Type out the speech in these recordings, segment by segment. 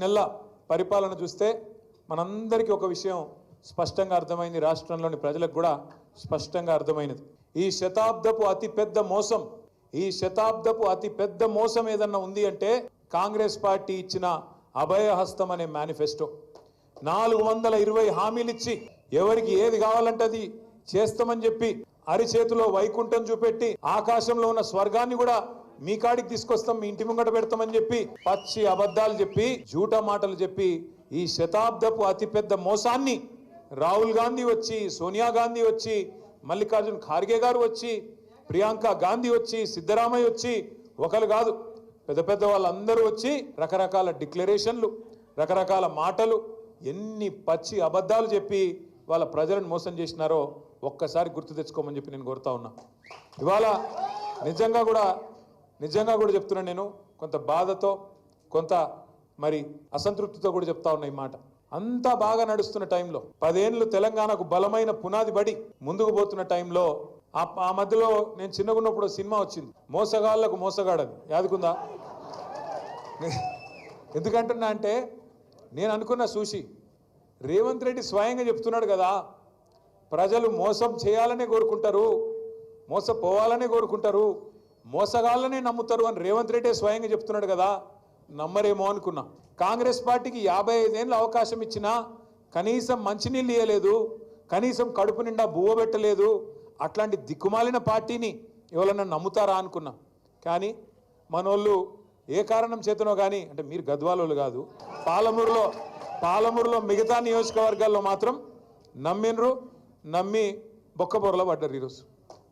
నెలల పరిపాలన చూస్తే మనందరికీ ఒక విషయం స్పష్టంగా అర్థమైంది, రాష్ట్రంలోని ప్రజలకు కూడా స్పష్టంగా అర్థమైనది. ఈ శతాబ్దపు అతి పెద్ద మోసం ఏదన్నా ఉంది అంటే కాంగ్రెస్ పార్టీ ఇచ్చిన అభయహస్తం అనే మేనిఫెస్టో. 420 హామీలు ఇచ్చి ఎవరికి ఏది కావాలంటే అది చేస్తామని చెప్పి అరిచేతిలో వైకుంఠం చూపెట్టి ఆకాశంలో ఉన్న స్వర్గాన్ని కూడా మీ కాడికి తీసుకొస్తాం, మీ ఇంటి ముంగట పెడతామని చెప్పి పచ్చి అబద్ధాలు చెప్పి జూటా మాటలు చెప్పి ఈ శతాబ్దపు అతిపెద్ద మోసాన్ని రాహుల్ గాంధీ వచ్చి, సోనియా గాంధీ వచ్చి, మల్లికార్జున్ ఖార్గే గారు వచ్చి, ప్రియాంక గాంధీ వచ్చి, సిద్ధరామయ్య వచ్చి, ఒకరు కాదు పెద్ద పెద్ద వాళ్ళందరూ వచ్చి రకరకాల డిక్లరేషన్లు, రకరకాల మాటలు, ఎన్ని పచ్చి అబద్ధాలు చెప్పి వాళ్ళ ప్రజలను మోసం చేసినారో ఒక్కసారి గుర్తు తెచ్చుకోమని చెప్పి నేను కోరుతా ఉన్నా. ఇవాళ నిజంగా కూడా చెప్తున్నాను, నేను కొంత బాధతో కొంత మరి అసంతృప్తితో కూడా చెప్తా ఉన్నా ఈ మాట. అంతా బాగా నడుస్తున్న టైంలో 10 ఏళ్ళు తెలంగాణకు బలమైన పునాది పడి ముందుకు పోతున్న టైంలో ఆ మధ్యలో నేను చిన్నగా ఉన్నప్పుడు సినిమా వచ్చింది, మోసగాళ్లకు మోసగాడని, యాదుకుందా? ఎందుకంటున్నా అంటే నేను అనుకున్న చూసి రేవంత్ రెడ్డి స్వయంగా చెప్తున్నాడు కదా, ప్రజలు మోసం చేయాలనే కోరుకుంటారు, మోసపోవాలనే కోరుకుంటారు, మోసగాళ్ళనే నమ్ముతారు అని రేవంత్ రెడ్డి స్వయంగా చెప్తున్నాడు కదా, నమ్మరేమో అనుకున్నా. కాంగ్రెస్ పార్టీకి 55 ఏళ్ళు అవకాశం ఇచ్చినా కనీసం మంచినీళ్ళు ఇవ్వలేదు, కనీసం కడుపు నిండా బువ్వ పెట్టలేదు. అట్లాంటి దిక్కుమాలిన పార్టీని ఎవరన్నా నమ్ముతారా అనుకున్నా. కానీ మనోళ్ళు ఏ కారణం చేతనో కానీ, అంటే మీరు గద్వాలోళ్ళు కాదు, పాలమూరులో మిగతా నియోజకవర్గాల్లో మాత్రం నమ్మి బొక్కబొరలో పడ్డారు. ఈరోజు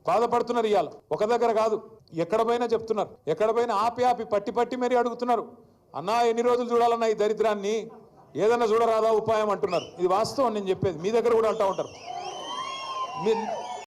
బాధపడుతున్నారు. ఇవాళ ఒక దగ్గర కాదు, ఎక్కడ పోయినా చెప్తున్నారు, ఎక్కడ పోయినా ఆపి పట్టి మరీ అడుగుతున్నారు, అన్నా ఎన్ని రోజులు చూడాలన్నా ఈ దరిద్రాన్ని, ఏదన్నా చూడరాదా ఉపాయం అంటున్నారు. ఇది వాస్తవం నేను చెప్పేది, మీ దగ్గర కూడా అంటూ ఉంటారు.